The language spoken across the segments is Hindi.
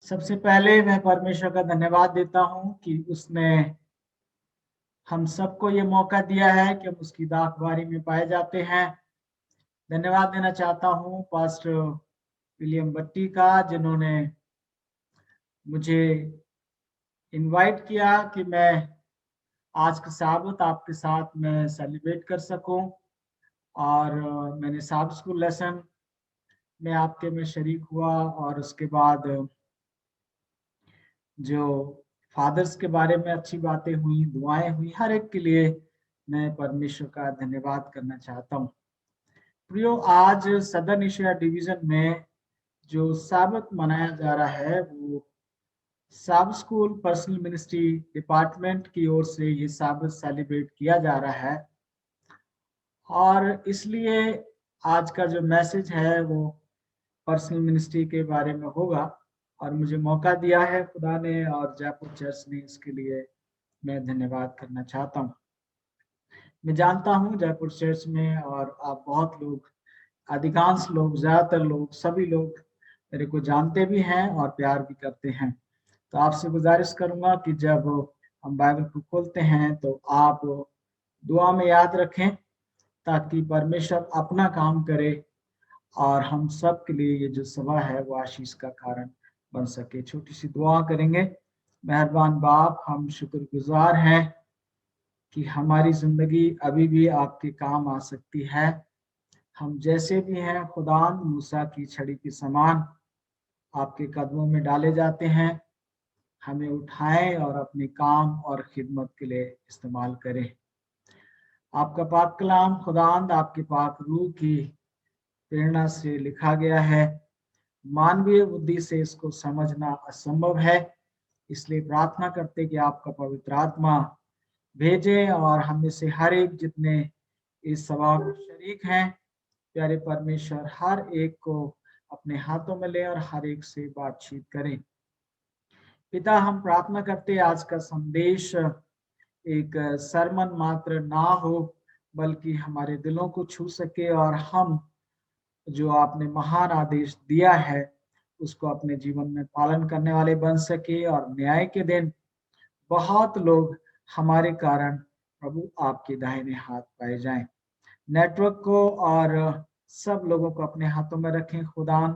सबसे पहले मैं परमेश्वर का धन्यवाद देता हूँ कि उसने हम सबको ये मौका दिया है कि हम उसकी दाखबारी में पाए जाते हैं। धन्यवाद देना चाहता हूँ पास्टर विलियम बट्टी का, जिन्होंने मुझे इनवाइट किया कि मैं आज का साबत आपके साथ में सेलिब्रेट कर सकूं। और मैंने साब स्कूल लेसन में आपके में शरीक हुआ, और उसके बाद जो फादर्स के बारे में अच्छी बातें हुई, दुआएं हुई, हर एक के लिए मैं परमेश्वर का धन्यवाद करना चाहता हूँ। प्रियो, आज सदर्न एशिया डिवीजन में जो साबत मनाया जा रहा है, वो साब स्कूल पर्सनल मिनिस्ट्री डिपार्टमेंट की ओर से ये साबत सेलिब्रेट किया जा रहा है। और इसलिए आज का जो मैसेज है वो पर्सनल मिनिस्ट्री के बारे में होगा, और मुझे मौका दिया है खुदा ने और जयपुर चर्च ने, इसके लिए मैं धन्यवाद करना चाहता हूँ। मैं जानता हूँ जयपुर चर्च में और आप बहुत लोग, अधिकांश लोग, ज्यादातर लोग, सभी लोग मेरे को जानते भी हैं और प्यार भी करते हैं। तो आपसे गुजारिश करूंगा कि जब हम बाइबल को खोलते हैं तो आप दुआ में याद रखें, ताकि परमेश्वर अपना काम करे और हम सब के लिए ये जो सभा है वो आशीष का कारण बन सके। छोटी सी दुआ करेंगे। मेहरबान बाप, हम शुक्रगुजार हैं कि हमारी जिंदगी अभी भी आपके काम आ सकती है। हम जैसे भी हैं खुदान, मूसा की छड़ी के समान आपके कदमों में डाले जाते हैं। हमें उठाएं और अपने काम और खिदमत के लिए इस्तेमाल करें। आपका पाक कलाम खुदान आपके पाक रूह की प्रेरणा से लिखा गया है। मानवीय बुद्धि से इसको समझना असंभव है, इसलिए प्रार्थना करते कि आपका पवित्र आत्मा भेजे और हम में से हर एक जितने इस सभा में शरीक हैं, प्यारे परमेश्वर, हर एक को अपने हाथों में ले और हर एक से बातचीत करें। पिता, हम प्रार्थना करते आज का संदेश एक सरमन मात्र ना हो, बल्कि हमारे दिलों को छू सके और हम जो आपने महान आदेश दिया है उसको अपने जीवन में पालन करने वाले बन सके, और न्याय के दिन बहुत लोग हमारे कारण प्रभु आपके दाहिने हाथ पाए जाएं। नेटवर्क को और सब लोगों को अपने हाथों में रखें खुदान।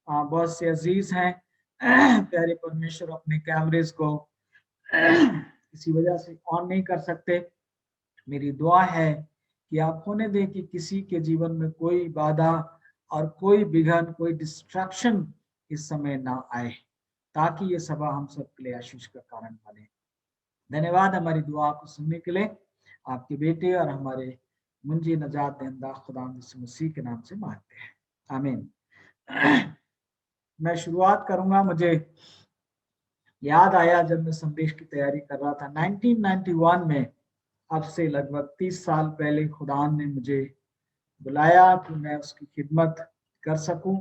बहुत से अजीज हैं प्यारे परमेश्वर, अपने कैमरेज को किसी वजह से ऑन नहीं कर सकते। मेरी दुआ है कि आप होने दें कि किसी के जीवन में कोई बाधा और कोई विघन, कोई डिस्ट्रैक्शन इस समय ना आए, ताकि ये सभा हम सबके लिए आशीष का कारण बने। धन्यवाद हमारी दुआ को सुनने के लिए। आपके बेटे और हमारे मुंजी नजात दहिंदा खुदा यीशु मसीह के नाम से मांगते हैं, आमीन। मैं शुरुआत करूंगा। मुझे याद आया जब मैं संदेश की तैयारी कर रहा था 1991 में, अब से लगभग 30 साल पहले खुदा ने मुझे बुलाया कि मैं उसकी खिदमत कर सकूं।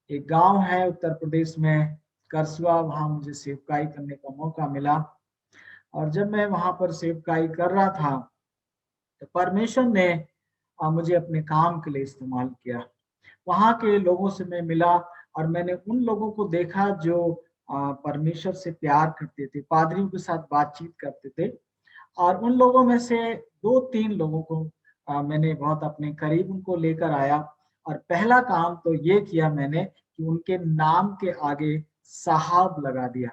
एक गांव है उत्तर प्रदेश में, करसुआ, वहां मुझे सेवकाई करने का मौका मिला। और जब मैं वहां पर सेवकाई कर रहा था तो परमेश्वर ने मुझे अपने काम के लिए इस्तेमाल किया। वहां के लोगों से मैं मिला और मैंने उन लोगों को देखा जो परमेश्वर से प्यार करते थे, पादरियों के साथ बातचीत करते थे। और उन लोगों में से 2-3 लोगों को मैंने बहुत अपने करीब उनको लेकर आया, और पहला काम तो ये किया मैंने कि उनके नाम के आगे साहब लगा दिया।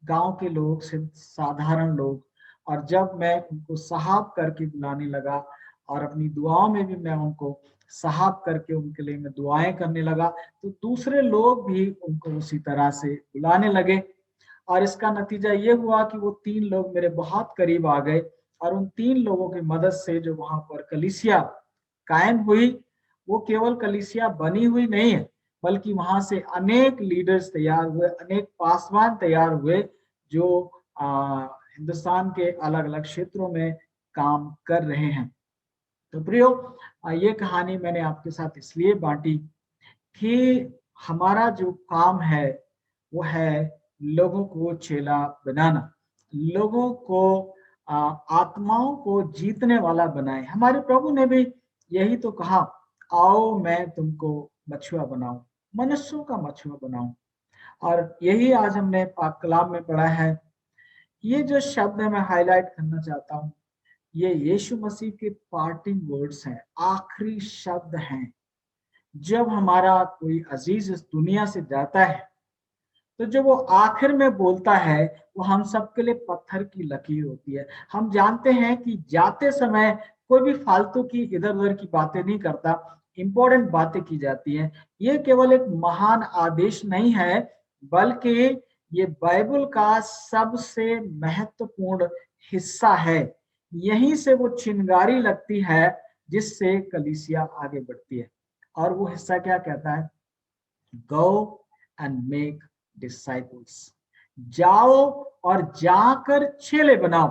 गांव के लोग, सिर्फ साधारण लोग। और जब मैं उनको साहब करके बुलाने लगा और अपनी दुआओं में भी मैं उनको साहब करके उनके लिए मैं दुआएं करने लगा, तो दूसरे लोग भी उनको उसी तरह से बुलाने लगे। और इसका नतीजा ये हुआ कि वो 3 लोग मेरे बहुत करीब आ गए, और उन 3 लोगों की मदद से जो वहां पर कलीसिया कायम हुई, वो केवल कलीसिया बनी हुई नहीं है, बल्कि वहां से अनेक लीडर्स तैयार हुए, अनेक पासवान तैयार हुए जो हिंदुस्तान के अलग अलग क्षेत्रों में काम कर रहे हैं। तो प्रियो, ये कहानी मैंने आपके साथ इसलिए बांटी कि हमारा जो काम है वो है लोगों को चेला बनाना, लोगों को आत्माओं को जीतने वाला बनाए। हमारे प्रभु ने भी यही तो कहा, आओ मैं तुमको मछुआ बनाऊं, मनुष्यों का मछुआ बनाऊं। और यही आज हमने पाक कलाम में पढ़ा है। ये जो शब्द है मैं हाईलाइट करना चाहता हूँ, ये यीशु मसीह के पार्टिंग वर्ड्स हैं, आखिरी शब्द हैं। जब हमारा कोई अजीज इस दुनिया से जाता है तो जो वो आखिर में बोलता है वो हम सबके लिए पत्थर की लकीर होती है। हम जानते हैं कि जाते समय कोई भी फालतू की इधर उधर की बातें नहीं करता, इंपॉर्टेंट बातें की जाती हैं। ये केवल एक महान आदेश नहीं है, बल्कि ये बाइबल का सबसे महत्वपूर्ण हिस्सा है। यहीं से वो चिंगारी लगती है जिससे कलीसिया आगे बढ़ती है। और वो हिस्सा क्या कहता है? Go and make disciples. जाओ और जाकर चेले बनाओ।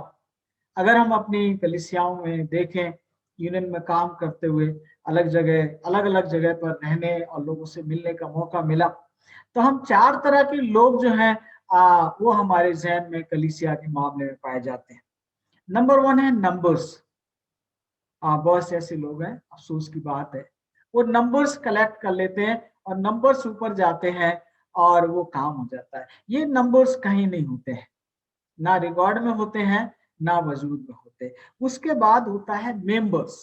अगर हम अपनी कलीसियाओं में देखें, यूनियन में काम करते हुए अलग अलग जगह पर रहने और लोगों से मिलने का मौका मिला, तो हम चार तरह के लोग जो हैं वो हमारे जहन में कलीसिया के मामले में पाए जाते हैं। नंबर वन है नंबर्स। बहुत से ऐसे लोग हैं, अफसोस की बात है, वो नंबर्स कलेक्ट कर लेते हैं और नंबर्स ऊपर जाते हैं और वो काम हो जाता है। ये नंबर्स कहीं नहीं होते हैं, ना रिकॉर्ड में होते हैं, ना वजूद में होते हैं। उसके बाद होता है मेंबर्स।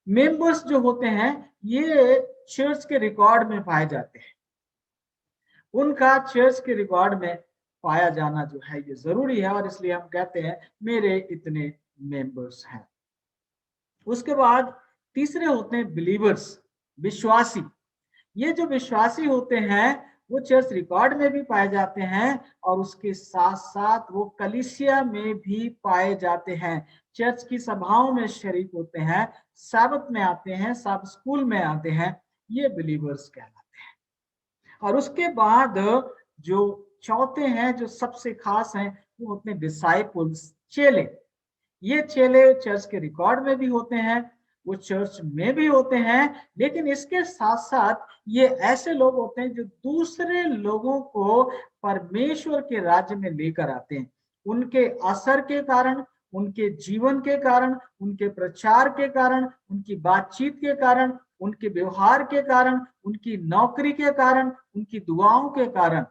मेंबर्स जो होते हैं ये चर्च के रिकॉर्ड में पाए जाते हैं। उनका चर्च के रिकॉर्ड में पाया जाना जो है ये जरूरी है, और इसलिए हम कहते हैं मेरे इतने मेंबर्स हैं। उसके बाद तीसरे होते हैं बिलीवर्स, विश्वासी। ये जो विश्वासी होते हैं वो चर्च रिकॉर्ड में भी पाए जाते हैं और उसके साथ साथ वो कलीसिया में भी पाए जाते हैं। चर्च की सभाओं में शरीक होते हैं, साबत में आते हैं, सब स्कूल में आते हैं। ये बिलीवर्स कहलाते हैं। और उसके बाद जो चौथे हैं, जो सबसे खास हैं, वो होते हैं डिसाइपल्स, चेले। ये चेले चर्च के रिकॉर्ड में भी होते हैं, वो चर्च में भी होते हैं, लेकिन इसके साथ साथ ये ऐसे लोग होते हैं जो दूसरे लोगों को परमेश्वर के राज्य में लेकर आते हैं। उनके असर के कारण, उनके जीवन के कारण, उनके प्रचार के कारण, उनकी बातचीत के कारण, उनके व्यवहार के कारण, उनकी नौकरी के कारण, उनकी दुआओं के कारण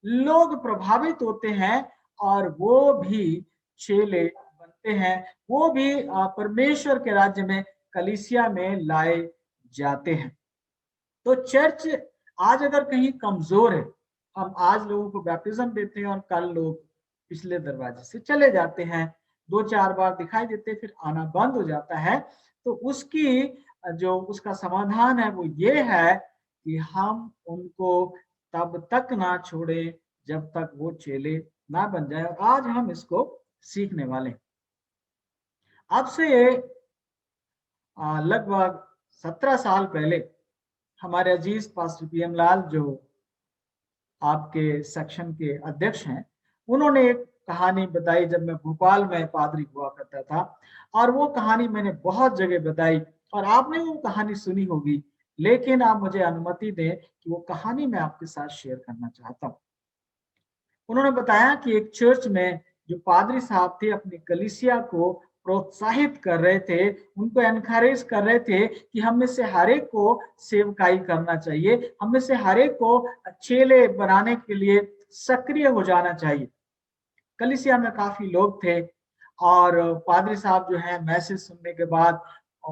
लोग प्रभावित होते हैं और वो भी चेले बनते हैं। वो भी परमेश्वर के राज्य में, कलीसिया में लाए जाते हैं। तो चर्च आज अगर कहीं कमजोर है, हम आज लोगों को बैप्टिज्म देते हैं और कल लोग पिछले दरवाजे से चले जाते हैं, दो चार बार दिखाई देते फिर आना बंद हो जाता है, तो उसकी जो उसका समाधान है वो ये है कि हम उनको तब तक ना छोड़े जब तक वो चेले ना बन जाए। और आज हम इसको सीखने वाले हैं। अब से लगभग 17 साल पहले हमारे अजीज पास्टर पीएम लाल, जो आपके सेक्शन के अध्यक्ष हैं, उन्होंने एक कहानी बताई जब मैं भोपाल में पादरी हुआ करता था। और वो कहानी मैंने बहुत जगह बताई और आपने वो कहानी सुनी होगी, लेकिन आप मुझे अनुमति दें कि वो कहानी मैं आपके साथ शेयर करना चाहता हूँ। उन्होंने बताया कि एक चर्च में जो पादरी साहब थे अपनी कलीसिया को प्रोत्साहित कर रहे थे, उनको एनकरेज कर रहे थे कि हम में से हर एक को सेवकाई करना चाहिए, हम में से हर एक को चेले बनाने के लिए सक्रिय हो जाना चाहिए। कलीसिया में काफी लोग थे और पादरी साहब जो है मैसेज सुनने के बाद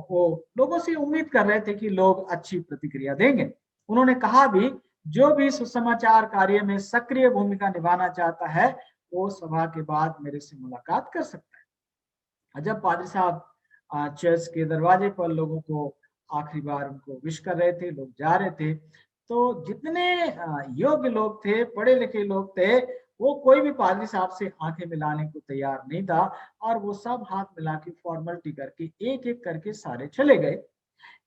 वो लोगों से उम्मीद कर रहे थे कि लोग अच्छी प्रतिक्रिया देंगे। उन्होंने कहा भी जो भी सुसमाचार कार्य में सक्रिय भूमिका निभाना चाहता है वो सभा के बाद मेरे से मुलाकात कर सकता है। जब पादरी साहब चर्च के दरवाजे पर लोगों को आखिरी बार उनको विश कर रहे थे, लोग जा रहे थे, तो जितने योग्य लोग थे, पढ़े लिखे लोग थे, वो कोई भी पादरी साहब से आंखें मिलाने को तैयार नहीं था और वो सब हाथ मिला के फॉर्मेलिटी करके एक एक करके सारे चले गए।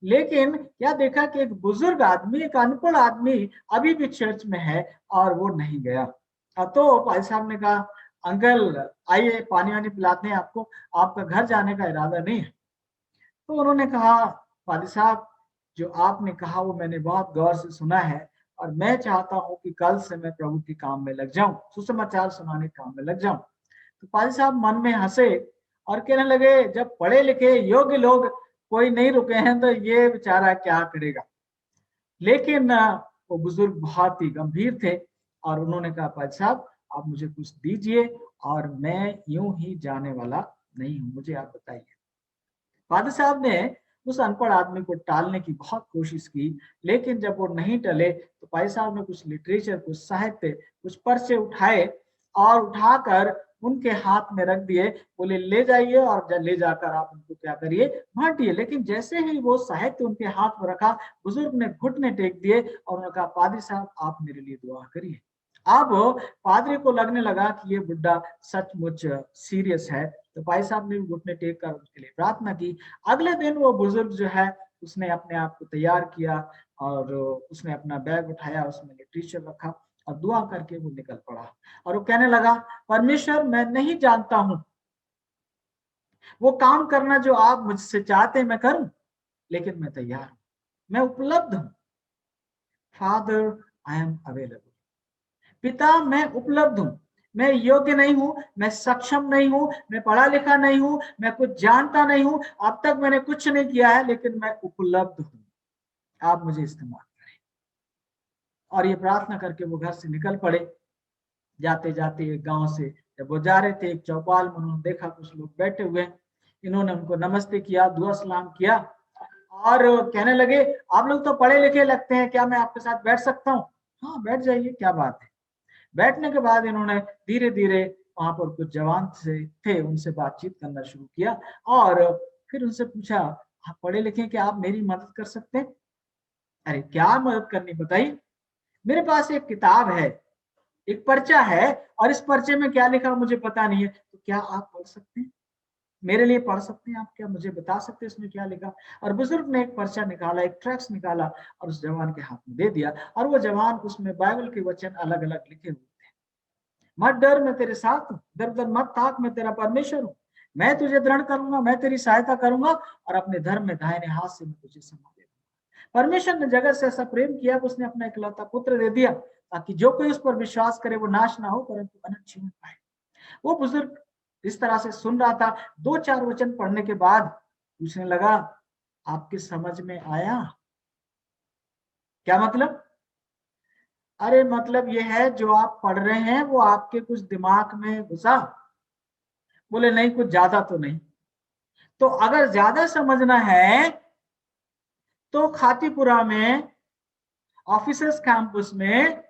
लेकिन क्या देखा कि एक बुजुर्ग आदमी, एक अनपढ़ आदमी अभी भी चर्च में है और वो नहीं गया। तो भाई साहब ने कहा, अंकल आइए पानी वानी पिलाते हैं आपको, आपका घर जाने का इरादा नहीं है। तो उन्होंने कहा, पादी साहब जो आपने कहा वो मैंने बहुत गौर से सुना है और मैं चाहता हूं कि कल से मैं प्रभु के काम में लग जाऊं, सुसमाचार सुनाने के काम में लग जाऊं। तो पादी साहब मन में हंसे और कहने लगे, जब पढ़े लिखे योग्य लोग कोई नहीं रुके हैं तो ये बेचारा क्या करेगा। लेकिन वो बुजुर्ग बहुत ही गंभीर थे और उन्होंने कहा भाई साहब आप मुझे कुछ दीजिए और मैं यूं ही जाने वाला नहीं हूं, मुझे आप बताइए। फादर साहब ने उस अनपढ़ आदमी को टालने की बहुत कोशिश की, लेकिन जब वो नहीं टले तो भाई साहब ने कुछ लिटरेचर, कुछ साहित्य, कुछ पर्चे उठाए और उठाकर उनके हाथ में रख दिए। बोले ले जाइए और ले जाकर आप उनको क्या करिए, बांटिए। लेकिन जैसे ही वो साहित्य उनके हाथ में रखा, बुजुर्ग ने घुटने टेक दिए और उन्होंने कहा पादरी साहब आप मेरे लिए दुआ करिए। अब पादरी को लगने लगा कि ये बुड्ढा सचमुच सीरियस है, तो भाई साहब ने घुटने टेक कर उसके लिए प्रार्थना की। अगले दिन वो बुजुर्ग जो है उसने अपने आप को तैयार किया और उसने अपना बैग उठाया, उसमें लिटरेचर रखा और दुआ करके वो निकल पड़ा। और वो कहने लगा परमेश्वर मैं नहीं जानता हूं वो काम करना जो आप मुझसे चाहते हैं मैं करूं, लेकिन मैं तैयार हूं, मैं उपलब्ध हूं। Father I am available. पिता मैं उपलब्ध हूं, मैं योग्य नहीं हूं, मैं सक्षम नहीं हूं, मैं पढ़ा लिखा नहीं हूं, मैं कुछ जानता नहीं हूं, अब तक मैंने कुछ नहीं किया है, लेकिन मैं उपलब्ध हूं, आप मुझे इस्तेमाल करें। और ये प्रार्थना करके वो घर से निकल पड़े। जाते जाते एक गांव से जब वो जा रहे थे, एक चौपाल में उन्होंने देखा कुछ लोग बैठे हुए। इन्होंने उनको नमस्ते किया, दुआ सलाम किया और कहने लगे आप लोग तो पढ़े लिखे लगते हैं, क्या मैं आपके साथ बैठ सकता हूँ? हाँ बैठ जाइए, क्या बात है। बैठने के बाद इन्होंने धीरे धीरे वहां पर कुछ जवान से थे उनसे बातचीत करना शुरू किया और फिर उनसे पूछा आप पढ़े लिखे, क्या आप मेरी मदद कर सकते हैं? अरे क्या मदद करनी बताइए। मेरे पास एक किताब है, एक पर्चा है और इस पर्चे में क्या लिखा मुझे पता नहीं है, तो क्या आप पढ़ सकते हैं, मेरे लिए पढ़ सकते हैं? आप क्या मुझे बता सकते हैं इसमें क्या लिखा? और बुजुर्ग ने एक पर्चा निकाला, एक ट्रैक्स निकाला और उस जवान के हाथ में दे दिया। और वो जवान उसमें बाइबल के वचन अलग अलग लिखे हुए। मत डर मैं तेरे साथ हूँ, दर दर मत ताक मैं तेरा परमेश्वर हूँ, मैं तुझे दृढ़ करूंगा, मैं तेरी सहायता करूंगा और अपने धर्म में दाहिने हाथ से मैं तुझे संभाल लूंगा। परमेश्वर ने जगत से ऐसा प्रेम किया कि उसने अपना इकलौता पुत्र दे दिया ताकि जो कोई उस पर विश्वास करे वो नाश ना हो परंतु अनंत जीवन पाए। वो बुजुर्ग इस तरह से सुन रहा था। दो चार वचन पढ़ने के बाद पूछने लगा आपकी समझ में आया? क्या मतलब? अरे मतलब ये है जो आप पढ़ रहे हैं वो आपके कुछ दिमाग में घुसा? बोले नहीं कुछ ज्यादा तो नहीं। तो अगर ज्यादा समझना है तो खातीपुरा में ऑफिसर्स कैंपस में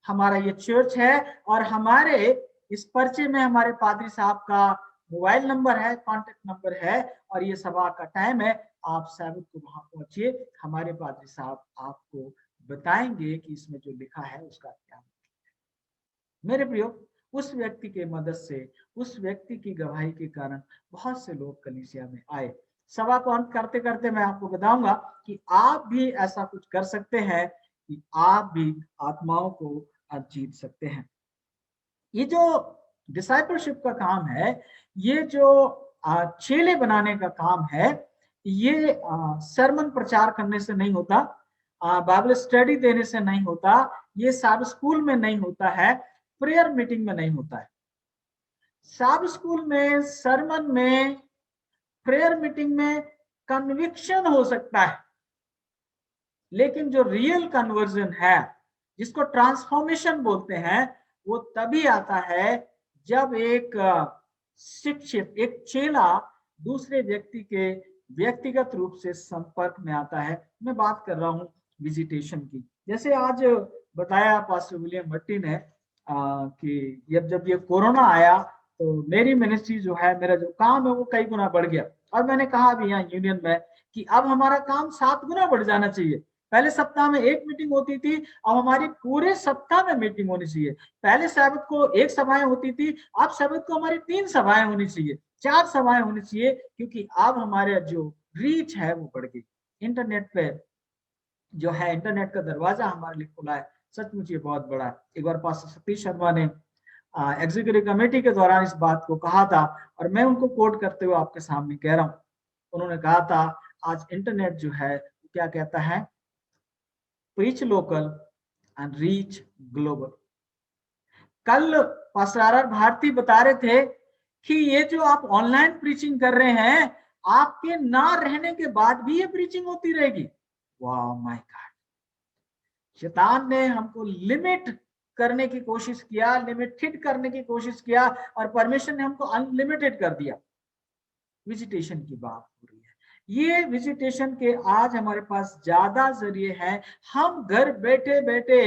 हमारा ये चर्च है और हमारे इस पर्चे में हमारे पादरी साहब का मोबाइल नंबर है, कांटेक्ट नंबर है और ये सभा का टाइम है। आप सैबत को वहां पहुंचिए, हमारे पादरी साहब आपको बताएंगे कि इसमें जो लिखा है उसका क्या। मेरे प्रियो, उस व्यक्ति के मदद से, उस व्यक्ति की गवाही के कारण बहुत से लोग कलीसिया में आए। सभा को अंत करते करते मैं आपको बताऊंगा कि आप भी ऐसा कुछ कर सकते हैं कि आप भी आत्माओं को जीत सकते हैं। ये जो डिसाइपलशिप का काम है, ये जो चेले बनाने का काम है, ये सरमन प्रचार करने से नहीं होता, बाइबल स्टडी देने से नहीं होता, ये सब स्कूल में नहीं होता है, प्रेयर मीटिंग में नहीं होता है। सब स्कूल में, सरमन में, प्रेयर मीटिंग में कन्विक्शन हो सकता है, लेकिन जो रियल कन्वर्जन है, जिसको ट्रांसफॉर्मेशन बोलते हैं, वो तभी आता है जब एक शिक्षित, एक चेला दूसरे व्यक्ति के व्यक्तिगत रूप से संपर्क में आता है। मैं बात कर रहा हूँ विजिटेशन की। जैसे आज बताया पास्टर विलियम भट्टी ने कि जब ये कोरोना आया तो मेरी मिनिस्ट्री जो है, मेरा जो काम है वो कई गुना बढ़ गया। और मैंने कहा भी यहाँ यूनियन में कि अब हमारा काम 7 गुना बढ़ जाना चाहिए। पहले सप्ताह में एक मीटिंग होती थी, अब हमारी पूरे सप्ताह में मीटिंग होनी चाहिए। पहले सब्त को एक सभाएं होती थी, अब सब्त को हमारी 3 सभाएं होनी चाहिए, 4 सभाएं होनी चाहिए, क्योंकि अब हमारे जो रीच है वो बढ़ गई। इंटरनेट पे जो है, इंटरनेट का दरवाजा हमारे लिए खुला है, सचमुच ये बहुत बड़ा है। एक बार पास्टर सतीश शर्मा ने एग्जीक्यूटिव कमेटी के दौरान इस बात को कहा था और मैं उनको कोट करते हुए आपके सामने कह रहा हूं। उन्होंने कहा था आज इंटरनेट जो है क्या कहता है, preach local and reach global. कल पास्टर आर भारती बता रहे थे कि ये जो आप ऑनलाइन प्रीचिंग कर रहे हैं, आपके ना रहने के बाद भी ये प्रीचिंग होती रहेगी। वाह माय गॉड, शैतान ने हमको लिमिट करने की कोशिश किया, लिमिटेड करने की कोशिश किया, और परमिशन ने हमको अनलिमिटेड कर दिया। विजिटेशन की बात हो रही है। ये विजिटेशन के आज हमारे पास ज्यादा जरिए हैं। हम घर बैठे बैठे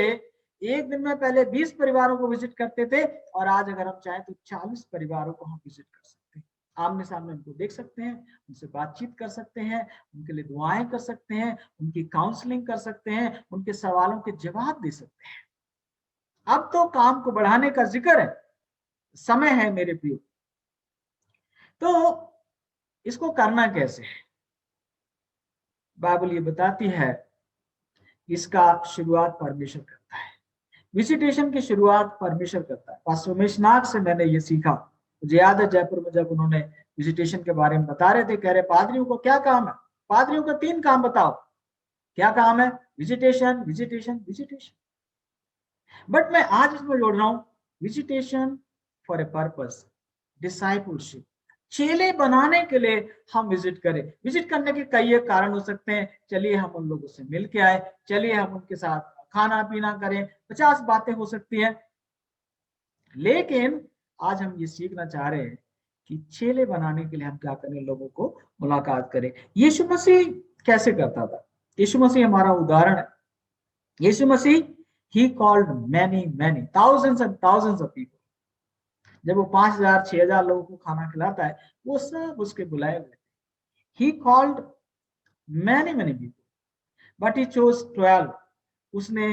एक दिन में पहले 20 परिवारों को विजिट करते थे, और आज अगर हम चाहें तो 40 परिवारों को हम विजिट कर सकते हैं। आमने सामने उनको देख सकते हैं, उनसे बातचीत कर सकते हैं, उनके लिए दुआएं कर सकते हैं, उनकी काउंसलिंग कर सकते हैं, उनके सवालों के जवाब दे सकते हैं। अब तो काम को बढ़ाने का जिक्र है, समय है मेरे प्रियो। तो इसको करना कैसे है? बाइबल ये बताती है, इसका शुरुआत परमेश्वर करता है। विजिटेशन की शुरुआत परमेश्वर करता है। पास्टर उमेशनाथ से मैंने ये सीखा। मुझे याद है जयपुर में जब उन्होंने विजिटेशन के बारे में बता रहे थे, कह रहे पादरियों को क्या काम है? पादरियों का 3 काम बताओ, क्या काम है? Visitation, visitation, visitation. बट मैं आज इसमें जोड़ रहा हूं, visitation for a purpose, discipleship. चेले बनाने के लिए हम विजिट करें। विजिट करने के कई एक कारण हो सकते हैं। चलिए हम उन लोगों से मिल के आए, चलिए हम उनके साथ खाना पीना करें, 50 बातें हो सकती हैं। लेकिन आज हम ये सीखना चाह रहे हैं कि चेले बनाने के लिए हम क्या करें, लोगों को मुलाकात करें। यीशु मसीह कैसे करता था? यीशु मसीह हमारा उदाहरण है। यीशु मसीह ही called many many, thousands and thousands of people। जब वो 5000 6000 लोगों को खाना खिलाता है, वो सब उसके बुलाए हुए थे। ही called many many people but he chose 12। उसने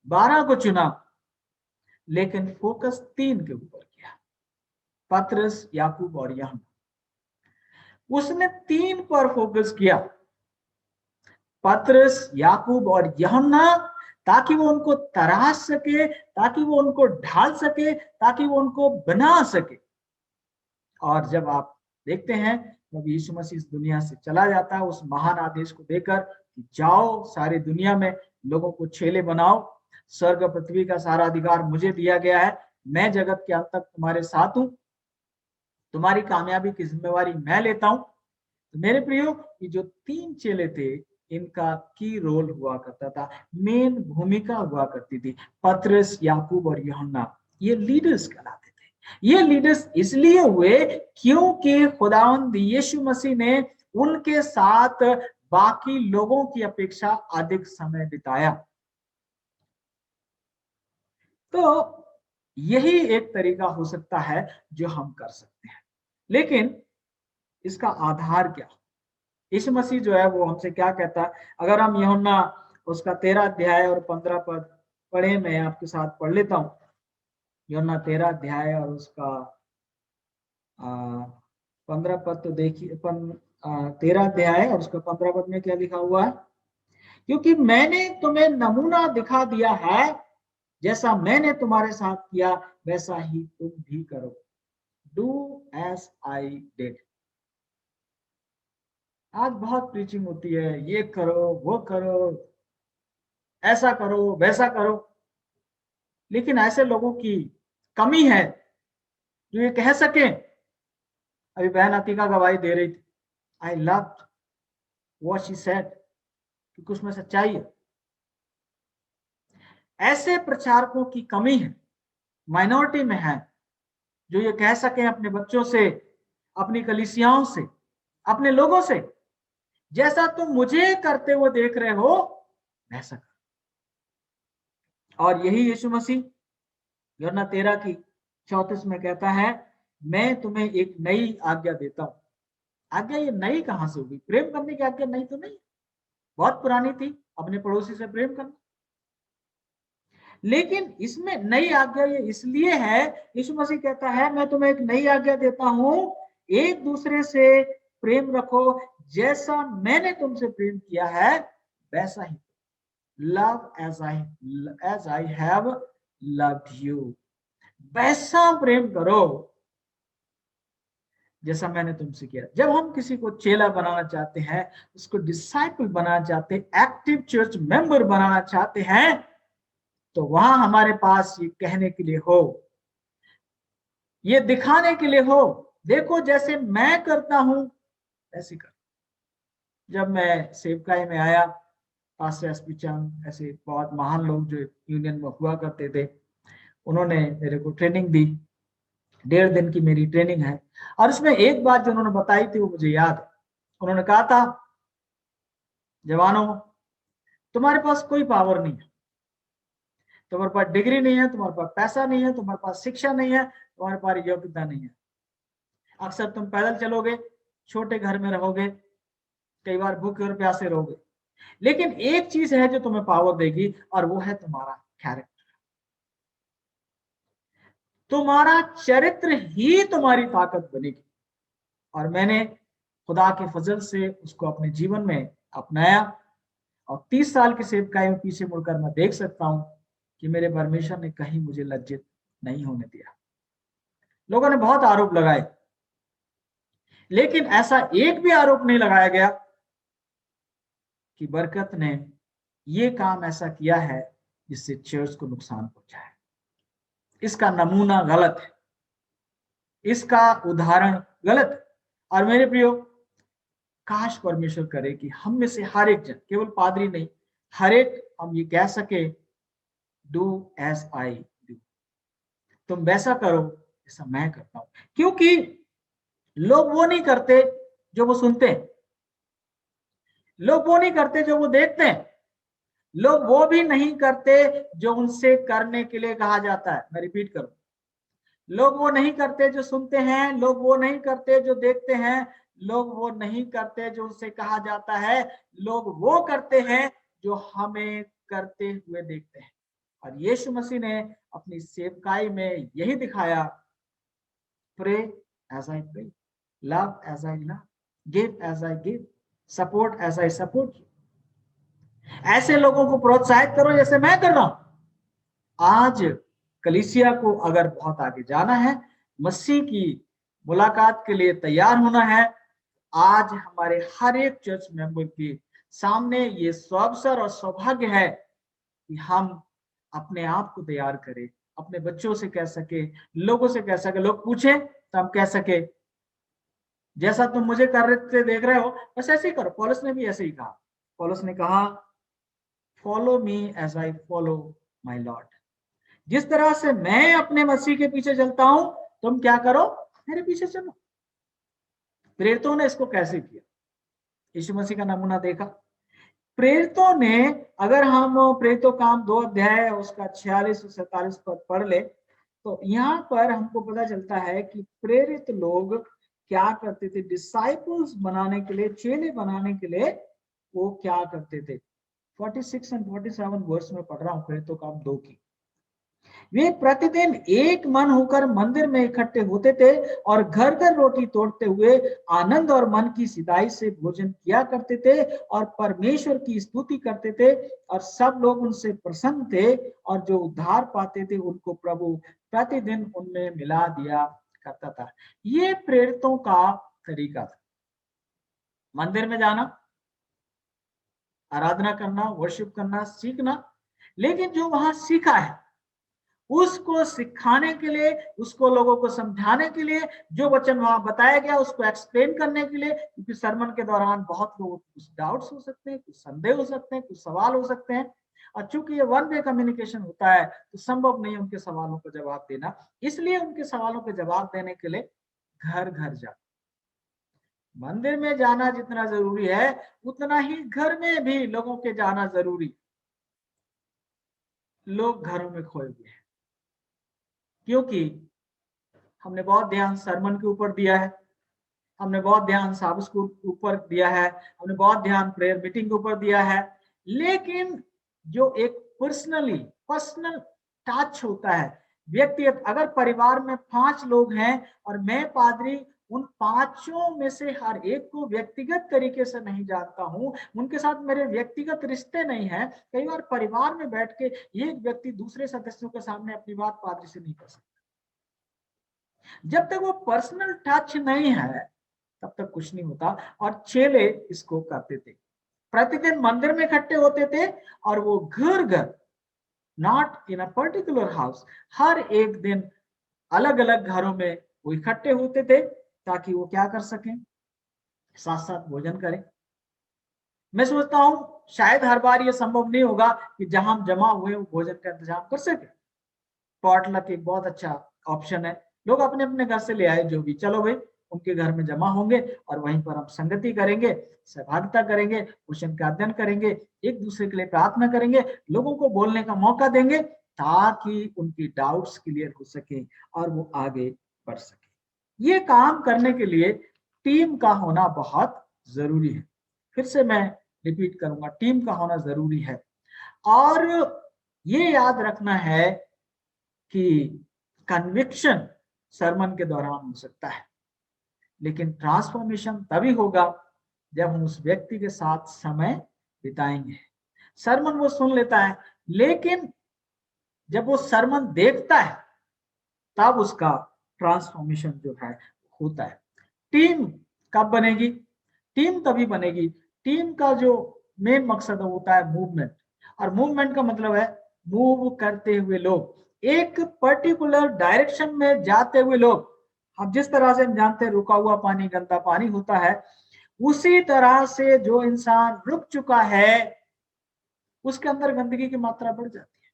12 को चुना, लेकिन फोकस 3 के ऊपर किया, पतरस, याकूब और यूहन्ना। उसने 3 पर फोकस किया, पतरस, याकूब और यूहन्ना, ताकि वो उनको तराश सके, ताकि वो उनको ढाल सके, ताकि वो उनको बना सके। और जब आप देखते हैं, जब यीशु मसीह इस दुनिया से चला जाता है उस महान आदेश को देकर कि जाओ सारी दुनिया में लोगों को चेले बनाओ, स्वर्ग पृथ्वी का सारा अधिकार मुझे दिया गया है, मैं जगत के अंत तक तुम्हारे साथ हूं, तुम्हारी कामयाबी की जिम्मेवारी मैं लेता हूं। तो मेरे प्रियो, ये जो 3 चेले थे, इनका की रोल हुआ करता था, मेन भूमिका हुआ करती थी। पतरस, याकूब और यूहन्ना, ये लीडर्स कहलाते थे। ये लीडर्स इसलिए हुए क्योंकि खुदावंद यीशु मसीह ने उनके साथ बाकी लोगों की अपेक्षा अधिक समय बिताया। तो यही एक तरीका हो सकता है जो हम कर सकते हैं। लेकिन इसका आधार क्या? यीशु मसीह जो है वो हमसे क्या कहता है? अगर हम यूहन्ना उसका 13 अध्याय और 15 पद पढ़े, मैं आपके साथ पढ़ लेता हूँ। यूहन्ना 13 अध्याय और उसका 15 पद तो देखिए। 13 अध्याय और उसका 15 पद में क्या लिखा हुआ है? क्योंकि मैंने तुम्हें नमूना दिखा दिया है, जैसा मैंने तुम्हारे साथ किया वैसा ही तुम भी करो। Do as I did. आज बहुत प्रीचिंग होती है, ये करो, वो करो, ऐसा करो, वैसा करो। लेकिन ऐसे लोगों की कमी है जो ये कह सके। अभी बहन अतिका गवाही दे रही थी, I love what she said, क्योंकि उसमें सच्चाई है। ऐसे प्रचारकों की कमी है, माइनॉरिटी में है, जो ये कह सके अपने बच्चों से, अपनी कलीसियाओं से, अपने लोगों से, जैसा तुम मुझे करते हुए देख रहे हो वैसा करो। और यही यीशु मसीह यूहन्ना 13 की 34 में कहता है, मैं तुम्हें एक नई आज्ञा देता हूं। आज्ञा ये नई कहां से होगी? प्रेम करने की आज्ञा नई तो नहीं, बहुत पुरानी थी, अपने पड़ोसी से प्रेम करना। लेकिन इसमें नई आज्ञा ये इसलिए है, यीशु मसीह कहता है मैं तुम्हें एक नई आज्ञा देता हूं, एक दूसरे से प्रेम रखो, जैसा मैंने तुमसे प्रेम किया है वैसा ही। Love as I have loved you. वैसा प्रेम करो जैसा मैंने तुमसे किया। जब हम किसी को चेला बनाना चाहते हैं, उसको डिसाइपल बनाना चाहते हैं, एक्टिव चर्च मेंबर बनाना चाहते हैं, तो वहां हमारे पास ये कहने के लिए हो, ये दिखाने के लिए हो, देखो जैसे मैं करता हूं ऐसे कर। जब मैं सेवकाई में आया, पास्टर एसपी चंद, ऐसे बहुत महान लोग जो यूनियन में हुआ करते थे, उन्होंने मेरे को ट्रेनिंग दी, 1.5 दिन की मेरी ट्रेनिंग है। और उसमें एक बात जो उन्होंने बताई थी वो मुझे याद है। उन्होंने कहा था, जवानों, तुम्हारे पास कोई पावर नहीं है, तुम्हारे पास डिग्री नहीं है, तुम्हारे पास पैसा नहीं है, तुम्हारे पास शिक्षा नहीं है, तुम्हारे पास योग्यता नहीं है। अक्सर तुम पैदल चलोगे, छोटे घर में रहोगे, कई बार भूखे और प्यासे रहोगे, लेकिन एक चीज है जो तुम्हें पावर देगी, और वो है तुम्हारा कैरेक्टर। तुम्हारा चरित्र ही तुम्हारी ताकत बनेगी। और मैंने खुदा के फजल से उसको अपने जीवन में अपनाया, और 30 साल की सेवकाई में पीछे मुड़कर मैं देख सकता हूं कि मेरे परमेश्वर ने कहीं मुझे लज्जित नहीं होने दिया। लोगों ने बहुत आरोप लगाए, लेकिन ऐसा एक भी आरोप नहीं लगाया गया कि बरकत ने ये काम ऐसा किया है जिससे चर्च को नुकसान पहुंचा है। इसका नमूना गलत है, इसका उदाहरण गलत है। और मेरे प्रियो, काश परमेश्वर करे कि हम में से हर एक जन, केवल पादरी नहीं, हर एक हम ये कह सके, डू एज आई डू, तुम वैसा करो जैसा मैं करता हूं। क्योंकि लोग वो नहीं करते जो वो सुनते हैं, लोग वो नहीं करते जो वो देखते हैं, लोग वो भी नहीं करते जो उनसे करने के लिए कहा जाता है। मैं रिपीट करूं, लोग वो नहीं करते जो सुनते हैं, लोग वो नहीं करते जो देखते हैं, लोग वो नहीं करते जो उनसे कहा जाता है, लोग वो करते हैं जो हमें करते हुए देखते हैं। और यीशु मसीह ने अपनी सेवकाई में यही दिखाया, pray as I pray, love as I love, give as I give, support as I support. ऐसे लोगों को प्रोत्साहित करो जैसे मैं कर रहा हूं। आज कलीसिया को अगर बहुत आगे जाना है, मसीह की मुलाकात के लिए तैयार होना है, आज हमारे हर एक चर्च मेंबर के सामने ये अवसर और सौभाग्य है कि हम अपने आप को तैयार करें, अपने बच्चों से कह सके, लोगों से कह सके, लोग पूछे तो हम कह सके, जैसा तुम मुझे कर रहे देख रहे हो बस ऐसे ही करो। पौलुस ने भी ऐसे ही कहा। पौलुस ने कहा, follow me as I follow my lord. जिस तरह से मैं अपने मसीह के पीछे चलता हूं, तुम क्या करो, मेरे पीछे चलो। प्रेरितों ने इसको कैसे किया? यीशु मसीह का नमूना देखा। प्रेरितों ने, अगर हम प्रेरितों काम 2 अध्याय उसका 46 और 47 पद पढ़ ले, तो यहाँ पर हमको पता चलता है कि प्रेरित लोग क्या करते थे। डिसाइपल्स बनाने के लिए, चेले बनाने के लिए वो क्या करते थे। 46 और 47 वर्ष में पढ़ रहा हूँ प्रेरितों काम 2 की। वे प्रतिदिन एक मन होकर मंदिर में इकट्ठे होते थे और घर घर रोटी तोड़ते हुए आनंद और मन की सिधाई से भोजन किया करते थे और परमेश्वर की स्तुति करते थे, और सब लोग उनसे प्रसन्न थे, और जो उद्धार पाते थे उनको प्रभु प्रतिदिन उनमें मिला दिया करता था। ये प्रेरितों का तरीका था, मंदिर में जाना, आराधना करना, वर्शिप करना, सीखना। लेकिन जो वहां सीखा है उसको सिखाने के लिए, उसको लोगों को समझाने के लिए, जो वचन वहां बताया गया उसको एक्सप्लेन करने के लिए, क्योंकि सरमन के दौरान बहुत लोगों को कुछ डाउट्स हो सकते हैं, कुछ संदेह हो सकते हैं, कुछ सवाल हो सकते हैं, और चूंकि ये वन वे कम्युनिकेशन होता है तो संभव नहीं उनके सवालों का जवाब देना। इसलिए उनके सवालों के जवाब देने के लिए घर घर जा, मंदिर में जाना जितना जरूरी है उतना ही घर में भी लोगों के जाना जरूरी। लोग घरों में खोए हुए हैं क्योंकि हमने बहुत ध्यान सरमन के ऊपर दिया है, हमने बहुत ध्यान साबस के ऊपर दिया है, हमने बहुत ध्यान प्रेयर मीटिंग के ऊपर दिया है, लेकिन जो एक पर्सनल टच होता है, व्यक्तिगत, अगर परिवार में 5 लोग हैं और मैं पादरी उन 5 में से हर एक को व्यक्तिगत तरीके से नहीं जानता हूं, उनके साथ मेरे व्यक्तिगत रिश्ते नहीं है, कई बार परिवार में बैठ के एक व्यक्ति दूसरे सदस्यों के सामने अपनी बात पादरी से नहीं कर सकता। जब तक वो पर्सनल टच नहीं है तब तक कुछ नहीं होता। और चेले इसको करते थे, प्रतिदिन मंदिर में इकट्ठे होते थे और वो घर घर, not in a particular house, हर एक दिन अलग अलग घरों में वो इकट्ठे होते थे ताकि वो क्या कर सकें, साथ साथ भोजन करें। मैं सोचता हूं शायद हर बार ये संभव नहीं होगा कि जहां हम जमा हुए वो भोजन का इंतजाम कर सके, पॉटलक एक बहुत अच्छा ऑप्शन है। लोग अपने अपने घर से ले आए जो भी, चलो भाई उनके घर में जमा होंगे और वहीं पर हम संगति करेंगे, सहभागिता करेंगे, क्वेश्चन का अध्ययन करेंगे, एक दूसरे के लिए प्रार्थना करेंगे, लोगों को बोलने का मौका देंगे ताकि उनकी डाउट्स क्लियर हो सके और वो आगे बढ़ सके। ये काम करने के लिए टीम का होना बहुत जरूरी है। फिर से मैं रिपीट करूंगा, टीम का होना जरूरी है। और ये याद रखना है कि कन्विक्शन सरमन के दौरान हो सकता है, लेकिन ट्रांसफॉर्मेशन तभी होगा जब हम उस व्यक्ति के साथ समय बिताएंगे। सरमन वो सुन लेता है, लेकिन जब वो सरमन देखता है तब उसका ट्रांसफॉर्मेशन जो है होता है। टीम कब बनेगी? टीम तभी बनेगी, टीम का जो मेन मकसद होता है मूवमेंट, और मूवमेंट का मतलब है मूव करते हुए लोग, एक पर्टिकुलर डायरेक्शन में जाते हुए लोग। अब जिस तरह से हम जानते हैं रुका हुआ पानी गंदा पानी होता है, उसी तरह से जो इंसान रुक चुका है उसके अंदर गंदगी की मात्रा बढ़ जाती है।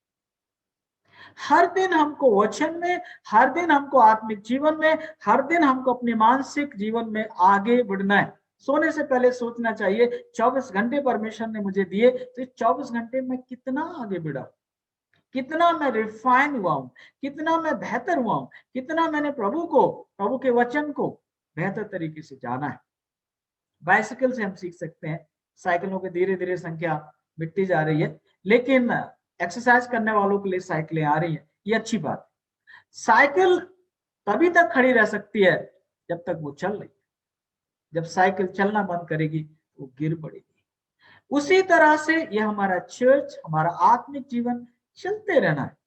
हर दिन हमको वचन में, हर दिन हमको आत्मिक जीवन में, हर दिन हमको अपने मानसिक जीवन में आगे बढ़ना है। सोने से पहले सोचना चाहिए 24 घंटे परमेश्वर ने मुझे दिए, तो 24 घंटे में कितना आगे बढ़ा, कितना मैं रिफाइन हुआ हूं, कितना मैं बेहतर हुआ हूं, कितना मैंने प्रभु के वचन को बेहतर तरीके से जाना है। बाइसिकल से हम सीख सकते हैं, साइकिलों की धीरे धीरे संख्या मिटती जा रही है, लेकिन एक्सरसाइज करने वालों के लिए साइकिलें आ रही हैं, ये अच्छी बात है। साइकिल तभी तक खड़ी रह सकती है जब तक वो चल रही है। जब साइकिल चलना बंद करेगी वो गिर पड़ेगी। उसी तरह से ये हमारा चर्च, हमारा आत्मिक जीवन चलते रहना है।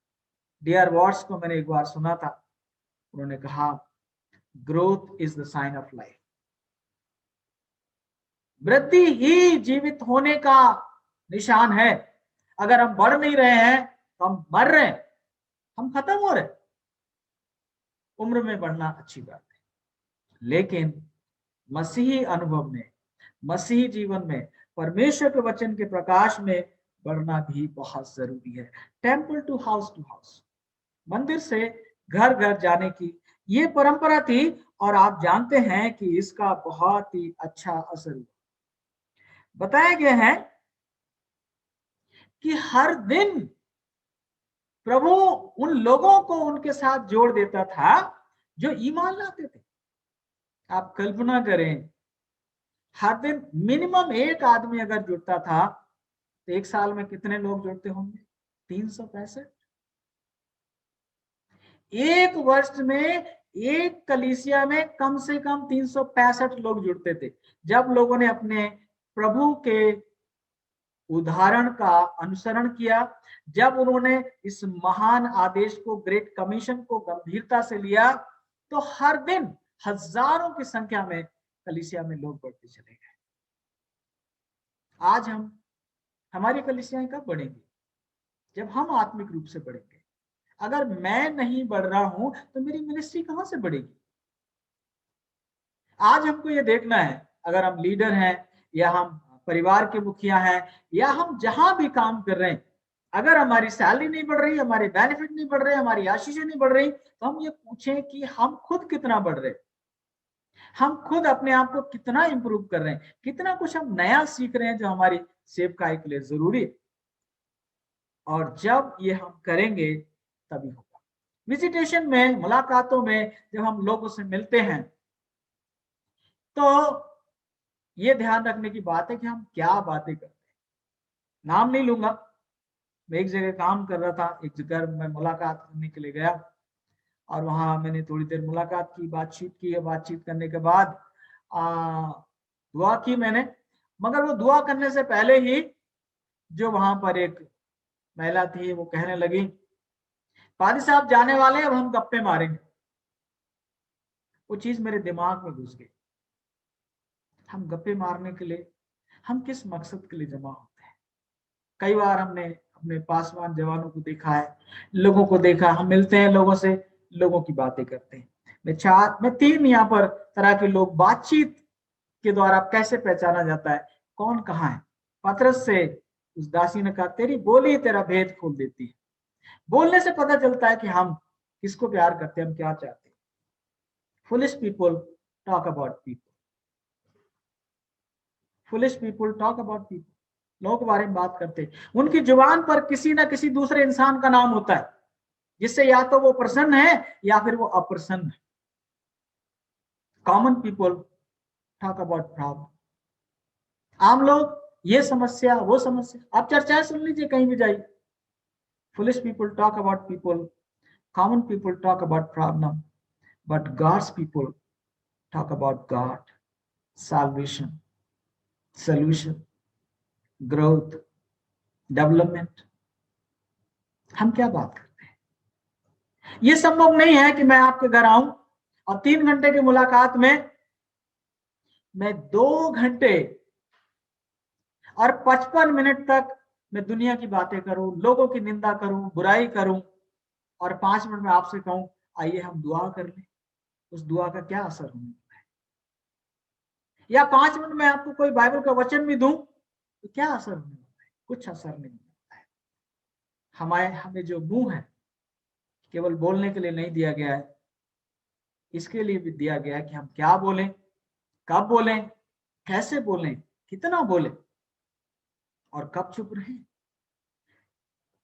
डीआर वॉट्स को मैंने एक बार सुना था, उन्होंने कहा growth is the sign of life. वृद्धि ही जीवित होने का निशान है। अगर हम बढ़ नहीं रहे हैं तो हम मर रहे हैं, हम खत्म हो रहे। उम्र में बढ़ना अच्छी बात है, लेकिन मसीही अनुभव में, मसीही जीवन में, परमेश्वर के वचन के प्रकाश में बढ़ना भी बहुत जरूरी है। टेम्पल टू हाउस, मंदिर से घर घर जाने की ये परंपरा थी, और आप जानते हैं कि इसका बहुत ही अच्छा असर हुआ। बताया गया है कि हर दिन प्रभु उन लोगों को उनके साथ जोड़ देता था जो ईमान लाते थे। आप कल्पना करें, हर दिन मिनिमम एक आदमी अगर जुड़ता था तो एक साल में कितने लोग जुड़ते होंगे? 365। एक वर्ष में एक कलीसिया में कम से कम 365 लोग जुड़ते थे। जब लोगों ने अपने प्रभु के उदाहरण का अनुसरण किया, जब उन्होंने इस महान आदेश को, ग्रेट कमीशन को गंभीरता से लिया, तो हर दिन हजारों की संख्या में कलीसिया में लोग बढ़ते चले गए। आज हमारी कलीसियाएं कब बढ़ेंगी? जब हम आत्मिक रूप से बढ़ेंगे। अगर मैं नहीं बढ़ रहा हूं तो मेरी मिनिस्ट्री कहां से बढ़ेगी? आज हमको ये देखना है, अगर हम लीडर हैं या हम परिवार के मुखिया हैं या हम जहां भी काम कर रहे हैं, अगर हमारी सैलरी नहीं बढ़ रही, हमारे बेनिफिट नहीं बढ़ रहे, हमारी आशीषें नहीं बढ़ रही, तो हम ये पूछें कि हम खुद कितना बढ़ रहे हैं, हम खुद अपने आप को कितना इंप्रूव कर रहे हैं, कितना कुछ हम नया सीख रहे हैं जो हमारी सेवकाई के लिए जरूरी है। और जब ये हम करेंगे तभी होगा। विजिटेशन में, मुलाकातों में जब हम लोगों से मिलते हैं तो ये ध्यान रखने की बात है कि हम क्या बातें करते हैं। नाम नहीं लूंगा, मैं एक जगह काम कर रहा था, एक जगह मैं मुलाकात करने के लिए गया और वहां मैंने थोड़ी देर मुलाकात की, बातचीत की। बातचीत करने के बाद दुआ की मैंने, मगर वो दुआ करने से पहले ही जो वहां पर एक महिला थी वो कहने लगी, पादी साहब जाने वाले हैं, अब हम गप्पे मारेंगे। वो चीज मेरे दिमाग में घुस गई। हम गप्पे मारने के लिए, हम किस मकसद के लिए जमा होते हैं? कई बार हमने अपने पासवान जवानों को देखा है, लोगों को देखा, हम मिलते हैं लोगों से, लोगों की बातें करते हैं। मैं तीन यहाँ पर तरह के लोग बातचीत के द्वारा कैसे पहचाना जाता है कौन कहाँ है। पतरस से उस दासी ने कहा, तेरी बोली तेरा भेद खोल देती है। बोलने से पता चलता है कि हम किसको प्यार करते हैं, हम क्या चाहते हैं। Foolish people talk about people, foolish people talk about people, लोगों के बारे में बात करते हैं। उनकी जुबान पर किसी ना किसी दूसरे इंसान का नाम होता है, जिससे या तो वो प्रसन्न है या फिर वो अप्रसन्न है। Common people talk about problem, आम लोग ये समस्या वो समस्या, आप चर्चाएं सुन लीजिए कहीं भी जाइए। Foolish people talk about people, common people talk about problem, but God's people talk about God, salvation, solution, growth, development. हम क्या बात करते हैं? ये संभव नहीं है कि मैं आपके घर आऊं और 3 घंटे की मुलाकात में मैं 2 घंटे और 55 मिनट तक मैं दुनिया की बातें करूं, लोगों की निंदा करूं, बुराई करूं, और 5 मिनट में आपसे कहूं आइए हम दुआ कर लें। उस दुआ का क्या असर होने वाला है? या 5 मिनट में आपको कोई बाइबल का वचन भी दूं तो क्या असर होने वाला है? कुछ असर नहीं होता है। हमें जो मुंह है केवल बोलने के लिए नहीं दिया गया है, इसके लिए भी दिया गया है कि हम क्या बोलें, कब बोलें, कैसे बोलें, कितना बोलें और कब चुप रहें।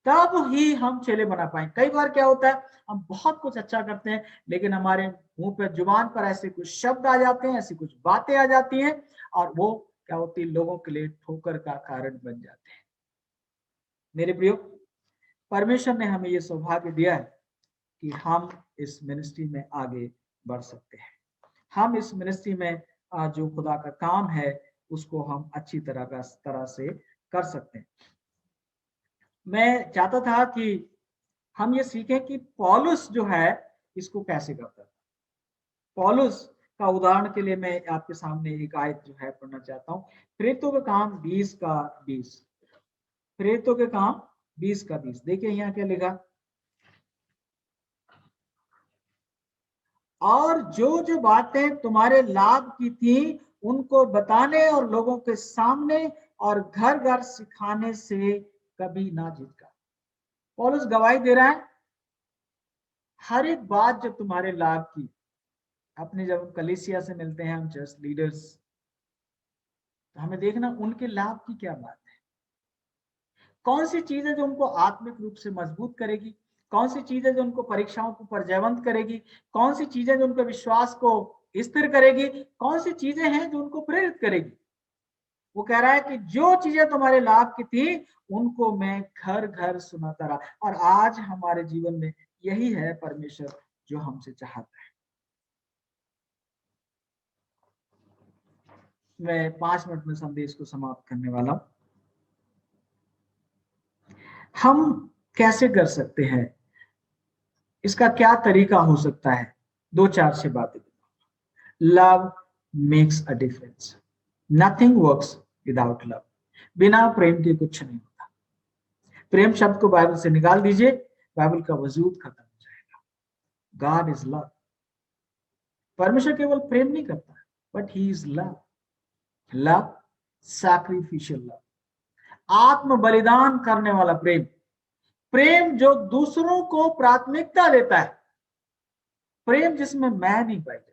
तब ही हम चेले बना पाए। कई बार क्या होता है, हम बहुत कुछ अच्छा करते हैं लेकिन हमारे मुंह पर, जुबान पर ऐसे कुछ शब्द आ जाते हैं, ऐसी कुछ बातें आ जाती हैं और वो क्या होती है, लोगों के लिए ठोकर का कारण बन जाते हैं। मेरे प्रियो, परमेश्वर ने हमें ये सौभाग्य दिया है कि हम इस मिनिस्ट्री में आगे बढ़ सकते हैं। हम इस मिनिस्ट्री में जो खुदा का काम है उसको हम अच्छी तरह से कर सकते हैं। मैं चाहता था कि हम ये सीखें कि पौलुस जो है इसको कैसे करता था। पौलुस का उदाहरण के लिए मैं आपके सामने एक आयत जो है पढ़ना चाहता हूँ। प्रेरितों के काम 20 का 20, प्रेरितों के काम 20 का 20। देखिए यहाँ क्या लिखा, और जो जो बातें तुम्हारे लाभ की थी उनको बताने और लोगों के सामने और घर घर सिखाने से कभी ना झिझका। पौलुस गवाही दे रहा है हर एक बात जो तुम्हारे लाभ की। अपने जब हम कलीसिया से मिलते हैं, हम चर्च लीडर्स, तो हमें देखना उनके लाभ की क्या बात है, कौन सी चीज है जो उनको आत्मिक रूप से मजबूत करेगी, कौन सी चीज है जो उनको परीक्षाओं को पर्यावंत करेगी, कौन सी चीजें जो उनके विश्वास को स्थिर करेगी, कौन सी चीजें हैं जो उनको प्रेरित करेगी। वो कह रहा है कि जो चीजें तुम्हारे लाभ की थी उनको मैं घर घर सुनाता रहा। और आज हमारे जीवन में यही है परमेश्वर जो हमसे चाहता है। मैं 5 मिनट में संदेश को समाप्त करने वाला हूं। हम कैसे कर सकते हैं, इसका क्या तरीका हो सकता है? 2-4 से बातें। Love makes a difference, nothing works without love. बिना प्रेम के कुछ नहीं होता। प्रेम शब्द को बाइबल से निकाल दीजिए, बाइबल का वजूद खत्म हो जाएगा। God is love. परमेश्वर केवल प्रेम नहीं करता, but he is love. Love, sacrificial love, आत्म बलिदान करने वाला प्रेम, प्रेम जो दूसरों को प्राथमिकता देता है, प्रेम जिसमें मैं नहीं पाई जाती,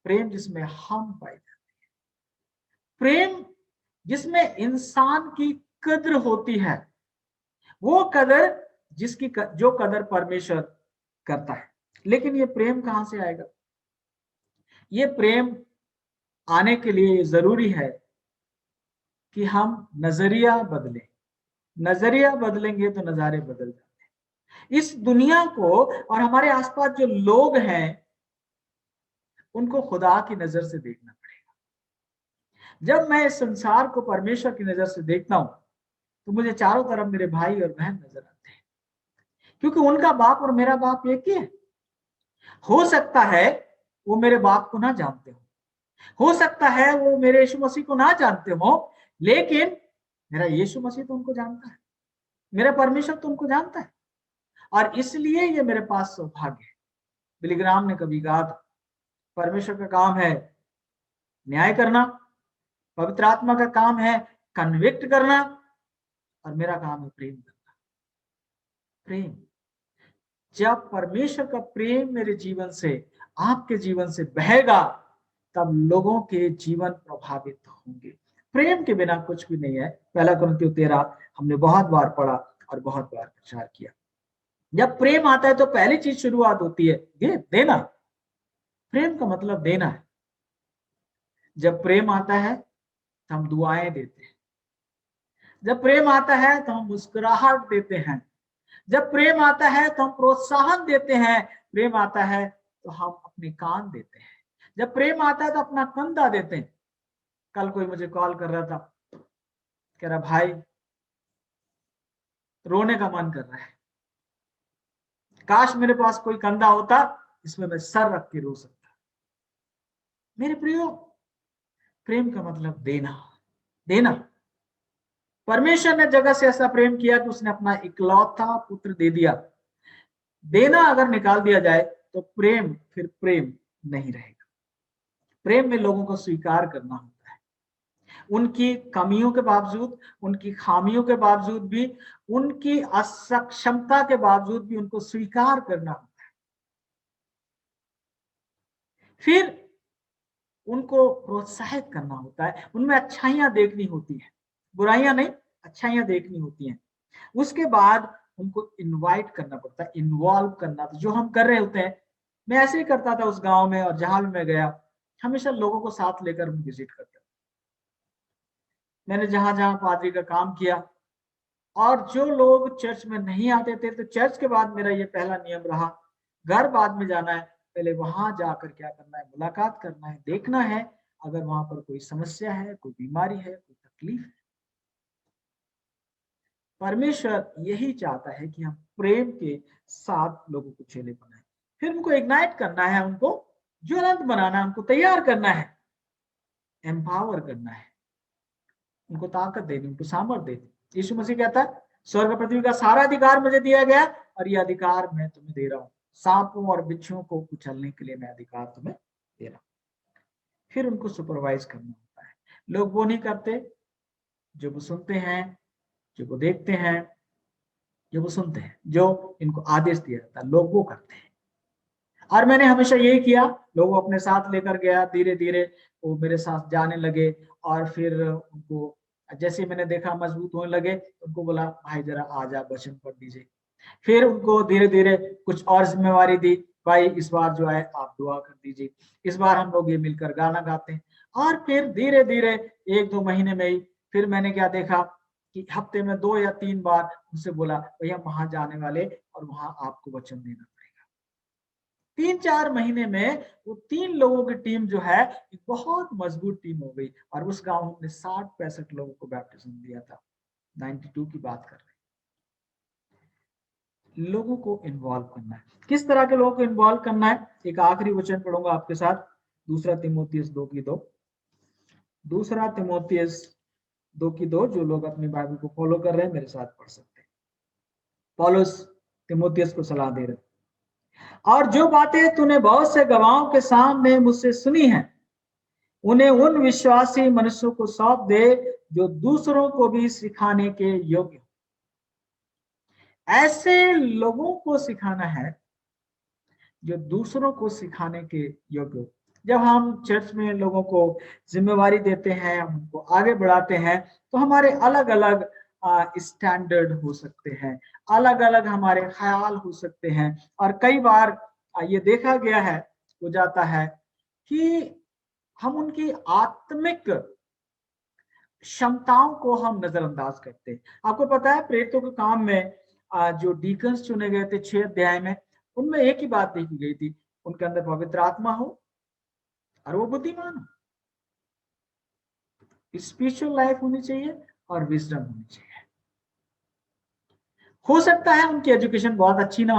प्रेम जिसमें हम पाए जाते हैं, प्रेम जिसमें इंसान की कद्र होती है, वो कदर जो कदर परमेश्वर करता है। लेकिन ये प्रेम कहां से आएगा? ये प्रेम आने के लिए जरूरी है कि हम नजरिया बदलें। नजरिया बदलेंगे तो नजारे बदल जाते हैं। इस दुनिया को और हमारे आसपास जो लोग हैं उनको खुदा की नजर से देखना पड़ेगा। जब मैं इस संसार को परमेश्वर की नजर से देखता हूं तो मुझे चारों तरफ मेरे भाई और बहन नजर आते हैं, क्योंकि उनका बाप और मेरा बाप एक ही है। हो सकता है वो मेरे बाप को ना जानते हो सकता है वो मेरे यीशु मसीह को ना जानते हो, लेकिन मेरा यीशु मसीह तो उनको जानता है, मेरा परमेश्वर तो उनको जानता है। और इसलिए ये मेरे पास सौभाग्य है। बिली ग्राहम ने कभी कहा था, परमेश्वर का काम है न्याय करना, पवित्र आत्मा का काम है कन्विक्ट करना, और मेरा काम है प्रेम करना। प्रेम जब परमेश्वर का प्रेम मेरे जीवन से, आपके जीवन से बहेगा, तब लोगों के जीवन प्रभावित होंगे। प्रेम के बिना कुछ भी नहीं है। पहला कुरिन्थियों 13 हमने बहुत बार पढ़ा और बहुत बार प्रचार किया। जब प्रेम आता है तो पहली चीज शुरुआत होती है देना। प्रेम का मतलब देना है। जब प्रेम आता है तो हम दुआएं देते हैं। जब प्रेम आता है तो हम मुस्कुराहट देते हैं। जब प्रेम आता है तो हम प्रोत्साहन देते हैं। प्रेम आता है तो हम अपने कान देते हैं। जब प्रेम आता है तो अपना कंधा देते हैं। कल कोई मुझे कॉल कर रहा था, कह रहा भाई रोने का मन कर रहा है, काश मेरे पास कोई कंधा होता इसमें मैं सर रख के रो सकता। मेरे प्रियो, प्रेम का मतलब देना। देना। परमेश्वर ने जगत से ऐसा प्रेम किया कि उसने अपना इकलौता पुत्र दे दिया। देना अगर निकाल दिया जाए तो प्रेम फिर प्रेम नहीं रहेगा। प्रेम में लोगों को स्वीकार करना होता है, उनकी कमियों के बावजूद, उनकी खामियों के बावजूद भी, उनकी असक्षमता के बावजूद भी उनको स्वीकार करना होता है। फिर उनको प्रोत्साहित करना होता है, उनमें अच्छाइयां देखनी होती है, बुराइयां नहीं, अच्छाइयां देखनी होती हैं। उसके बाद उनको इनवाइट करना पड़ता है, इन्वॉल्व करना। तो जो हम कर रहे होते हैं, मैं ऐसे ही करता था उस गांव में, और जहां भी मैं गया हमेशा लोगों को साथ लेकर विजिट करता। मैंने जहां जहां पादरी का काम किया, और जो लोग चर्च में नहीं आते थे, तो चर्च के बाद मेरा ये पहला नियम रहा, घर बाद में जाना है, पहले वहां जाकर क्या करना है, मुलाकात करना है, देखना है अगर वहां पर कोई समस्या है, कोई बीमारी है, कोई तकलीफ है। परमेश्वर यही चाहता है कि हम प्रेम के साथ लोगों को चेले बनाए। फिर उनको इग्नाइट करना है, उनको ज्वलंत बनाना है, उनको तैयार करना है, एम्पावर करना है, उनको ताकत देनी, उनको सामर्थ्य देनी। यीशु मसीह कहता है स्वर्ग पृथ्वी का सारा अधिकार मुझे दिया गया, और ये अधिकार मैं तुम्हें दे रहा हूँ, सांपों और बिच्छुओं को कुचलने के लिए मैं अधिकार तुम्हें दे रहा हूँ। फिर उनको सुपरवाइज करना होता है। लोग वो नहीं करते जो वो सुनते हैं, जो वो देखते हैं, जो वो सुनते हैं, जो इनको आदेश दिया जाता है, लोग वो करते हैं। और मैंने हमेशा यही किया, लोगों अपने साथ लेकर गया, धीरे धीरे वो मेरे साथ जाने लगे। और फिर उनको जैसे मैंने देखा मजबूत होने लगे, उनको बोला भाई जरा आ जा, वचन पढ़ दीजिए। फिर उनको धीरे धीरे कुछ और जिम्मेवारी दी, भाई इस बार जो है आप दुआ कर दीजिए, इस बार हम लोग ये मिलकर गाना गाते हैं। और फिर धीरे धीरे 1-2 महीने में ही फिर मैंने क्या देखा कि हफ्ते में 2 या 3 बार उनसे बोला भैया वहां जाने वाले, और वहां आपको वचन देना पड़ेगा। 3-4 महीने में वो 3 लोगों की टीम जो है एक बहुत मजबूत टीम हो गई, और उस गांव में 60-65 लोगों को बैप्टिज्म दिया था। 92 की बात कर रहे हैं। लोगों को इन्वॉल्व करना है। किस तरह के लोगों को इन्वॉल्व करना है? एक आखिरी वचन पढ़ूंगा आपके साथ, 2 तीमुथियुस 2:2। 2 तीमुथियुस 2:2, जो लोग अपनी बाइबल को फॉलो कर रहे हैं मेरे साथ पढ़ सकते हैं। पौलुस तीमुथियुस को सलाह दे रहे, और जो बातें तूने बहुत से गवाहों के सामने मुझसे सुनी हैं, उन्हें उन विश्वासी मनुष्यों को सौंप दे जो दूसरों को भी सिखाने के योग्य। ऐसे लोगों को सिखाना है जो दूसरों को सिखाने के योग्य हो। जब हम चर्च में लोगों को जिम्मेवारी देते हैं, उनको आगे बढ़ाते हैं, तो हमारे अलग अलग स्टैंडर्ड हो सकते हैं, अलग अलग हमारे ख्याल हो सकते हैं। और कई बार ये देखा गया है, हो जाता है कि हम उनकी आत्मिक क्षमताओं को हम नजरअंदाज करते हैं। आपको पता है प्रेरितों के काम में जो डीकन्स चुने गए थे 6 अध्याय में, उनमें एक ही बात देखी गई थी, उनके अंदर पवित्र आत्मा हो और वो बुद्धिमान हो, स्पिरिचुअल लाइफ होनी चाहिए और विजडम होनी चाहिए। हो सकता है उनकी एजुकेशन बहुत अच्छी ना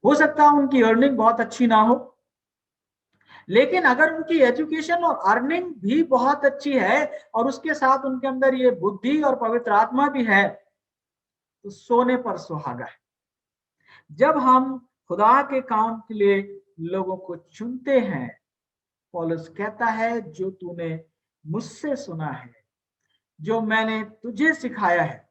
हो सकता है उनकी अर्निंग बहुत अच्छी ना हो, लेकिन अगर उनकी एजुकेशन और अर्निंग भी बहुत अच्छी है, और उसके साथ उनके अंदर ये बुद्धि और पवित्र आत्मा भी है, तो सोने पर सुहागा है। जब हम खुदा के काम के लिए लोगों को चुनते हैं, पौलुस कहता है जो तूने मुझसे सुना है, जो मैंने तुझे सिखाया है,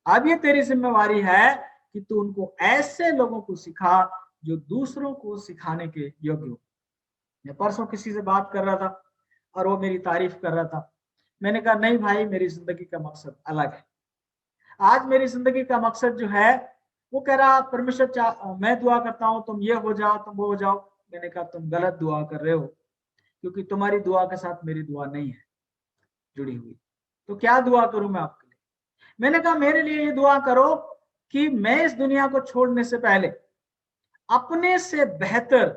अब ये तेरी जिम्मेवारी है कि तू उनको ऐसे लोगों को सिखा जो दूसरों को सिखाने के योग्य हो। मैं परसों किसी से बात कर रहा था और वो मेरी तारीफ कर रहा था। मैंने कहा नहीं भाई, मेरी जिंदगी का मकसद अलग है। आज मेरी जिंदगी का मकसद जो है, वो कह रहा परमेश्वर मैं दुआ करता हूँ तुम ये हो जाओ, तुम वो हो जाओ। मैंने कहा तुम गलत दुआ कर रहे हो, क्योंकि तुम्हारी दुआ के साथ मेरी दुआ नहीं है जुड़ी हुई। तो क्या दुआ करूं मैं आपके लिए? मैंने कहा मेरे लिए ये दुआ करो कि मैं इस दुनिया को छोड़ने से पहले अपने से बेहतर,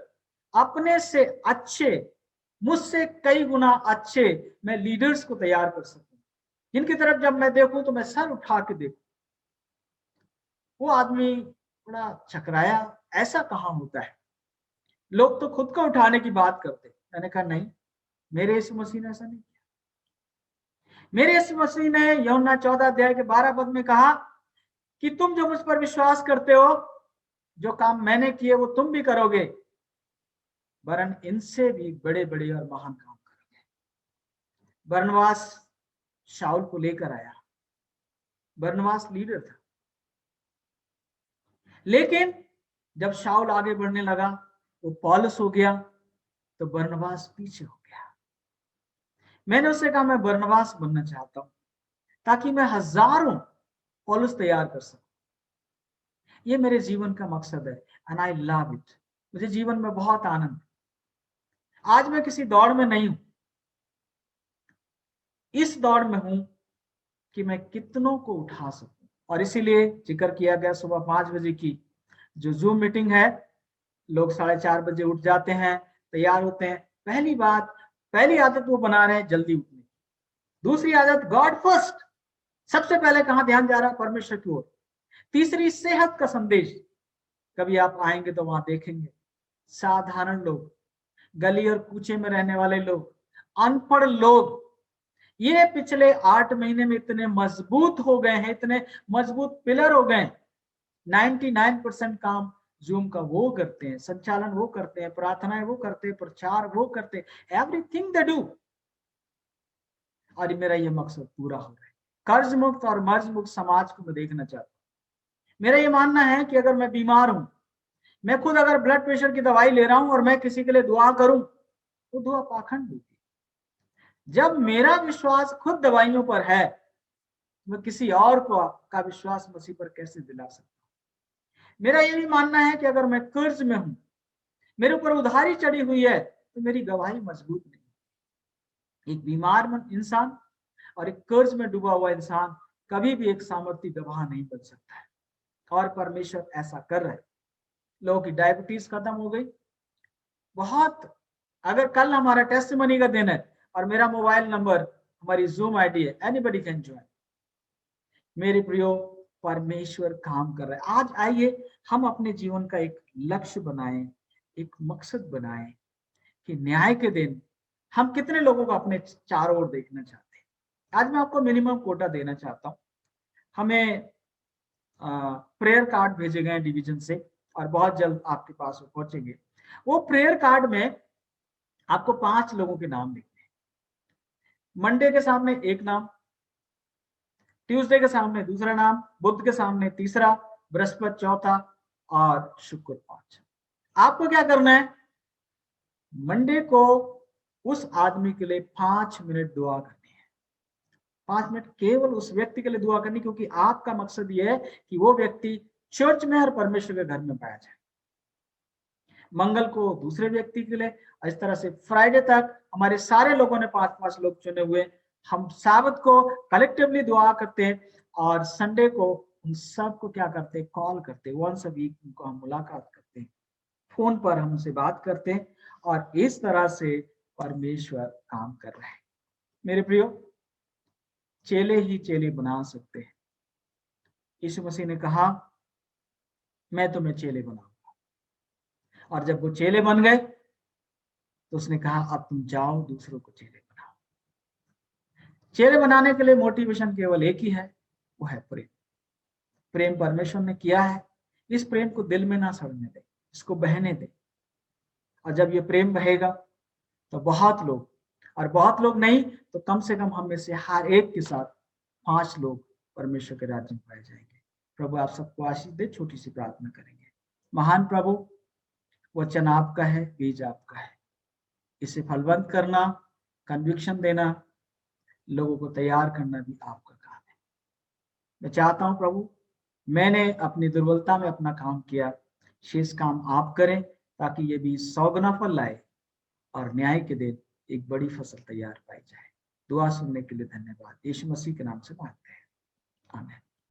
अपने से अच्छे, मुझसे कई गुना अच्छे मैं लीडर्स को तैयार कर सकूं, जिनकी तरफ जब मैं देखूं तो मैं सर उठा के देखूं। वो आदमी बड़ा चकराया, ऐसा कहां होता है, लोग तो खुद को उठाने की बात करते। मैंने कहा नहीं, मेरे यीशु मसीह ने ऐसा नहीं किया। मेरे यीशु मसीह ने यूहन्ना 14 अध्याय के 12 पद में कहा कि तुम जो मुझ पर विश्वास करते हो, जो काम मैंने किए वो तुम भी करोगे, वरन इनसे भी बड़े बड़े और महान काम करोगे। बरनबास शाऊल को लेकर आया। बरनबास लीडर था, लेकिन जब शाऊल आगे बढ़ने लगा, वो पौलुस हो गया, तो बरनबास पीछे हो गया। मैंने उससे कहा मैं बरनबास बनना चाहता हूं, ताकि मैं हजारों पौलुस तैयार कर सकूं। ये मेरे जीवन का मकसद है, एंड आई लव इट। मुझे जीवन में बहुत आनंद है। आज मैं किसी दौड़ में नहीं हूं, इस दौड़ में हूं कि मैं कितनों को उठा सकूं। और इसीलिए जिक्र किया गया सुबह 5 बजे की जो जूम मीटिंग है, लोग 4:30 बजे उठ जाते हैं, तैयार होते हैं। पहली आदत वो बना रहे हैं जल्दी उठने। दूसरी आदत गॉड फर्स्ट, सबसे पहले कहां ध्यान जा रहा है? परमेश्वर की ओर। तीसरी सेहत का संदेश। कभी आप आएंगे तो वहां देखेंगे साधारण लोग, गली और कूचे में रहने वाले लोग, अनपढ़ लोग, ये पिछले 8 महीने में इतने मजबूत हो गए हैं, इतने मजबूत पिलर हो गए। 99% काम जूम का वो करते हैं, संचालन वो करते हैं, प्रार्थनाएं वो करते हैं, प्रचार वो करते हैं, एवरीथिंग दे डू। और मेरा ये मकसद पूरा हो रहा है। कर्ज मुक्त और मर्ज मुक्त समाज को मैं देखना चाहता हूँ। मेरा ये मानना है कि अगर मैं बीमार हूं, मैं खुद अगर ब्लड प्रेशर की दवाई ले रहा हूं और मैं किसी के लिए दुआ करूं, तो दुआ पाखंड होती है। जब मेरा विश्वास खुद दवाइयों पर है, मैं किसी और का विश्वास मसीह पर कैसे दिला सकता हूं? मेरा ये भी मानना है कि अगर मैं कर्ज में हूं, मेरे ऊपर उधारी चढ़ी हुई है, तो मेरी गवाही मजबूत नहीं। एक बीमार इंसान और एक कर्ज में डूबा हुआ इंसान कभी भी एक सामर्थ्य गवाह नहीं बन सकता है। और परमेश्वर ऐसा कर रहा है। लोगों की डायबिटीज खत्म हो गई बहुत। अगर कल हमारा टेस्टिमनी का दिन है और मेरा मोबाइल नंबर हमारी जूम आईडी है, एनीबडी कैन ज्वाइन। मेरे प्रियो, परमेश्वर काम कर रहा है। आज आइए हम अपने जीवन का एक लक्ष्य बनाएं, एक मकसद बनाएं कि न्याय के दिन हम कितने लोगों को अपने चारों ओर देखना चाहते हैं। आज मैं आपको मिनिमम कोटा देना चाहता हूं। हमें प्रेयर कार्ड भेजे गए डिवीजन से और बहुत जल्द आपके पास वो पहुंचेंगे। वो प्रेयर कार्ड में आपको 5 लोगों के नाम लिखने हैं। मंडे के सामने एक नाम, ट्यूसडे के सामने दूसरा नाम, बुध के सामने तीसरा, बृहस्पति चौथा और शुक्र 5। आपको क्या करना है? मंडे को उस आदमी के लिए 5 मिनट दुआ करनी है। 5 मिनट केवल उस व्यक्ति के लिए दुआ करनी, क्योंकि आपका मकसद यह है कि वो व्यक्ति चर्च में और परमेश्वर के घर में पाया जाए। मंगल को दूसरे व्यक्ति के लिए। इस तरह से फ्राइडे तक हमारे सारे लोगों ने 5-5 लोग चुने हुए। हम साबत को कलेक्टिवली दुआ करते हैं और संडे को उन सबको क्या करते हैं? कॉल करते हैं। वंस अ वीक उनको हम मुलाकात करते हैं, फोन पर हम उनसे बात करते हैं और इस तरह से परमेश्वर काम कर रहे हैं। मेरे प्रियो, चेले ही चेले बना सकते हैं। यीशु मसीह ने कहा मैं तुम्हें चेले बनाऊंगा, और जब वो चेले बन गए तो उसने कहा अब तुम जाओ दूसरों को चेले बनाओ। चेले बनाने के लिए मोटिवेशन केवल एक ही है, वो है प्रेम। प्रेम परमेश्वर ने किया है, इस प्रेम को दिल में ना सड़ने दे, इसको बहने दे। और जब ये प्रेम बहेगा तो बहुत लोग, और बहुत लोग नहीं तो कम से कम हम में से हर एक के साथ 5 लोग परमेश्वर के राज्य में पाए जाएंगे। प्रभु आप सबको आशीष दे। छोटी सी प्रार्थना करेंगे। महान प्रभु, वचन आपका है, बीज आपका है, इसे फलवंत करना, कन्विक्शन देना, लोगों को तैयार करना भी आपका काम है। मैं चाहता हूं प्रभु, मैंने अपनी दुर्बलता में अपना काम किया, शेष काम आप करें ताकि ये भी 100 गुना फल लाए और न्याय के दिन एक बड़ी फसल तैयार पाई जाए। दुआ सुनने के लिए धन्यवाद। यीशु मसीह के नाम से मांगते हैं, आमीन।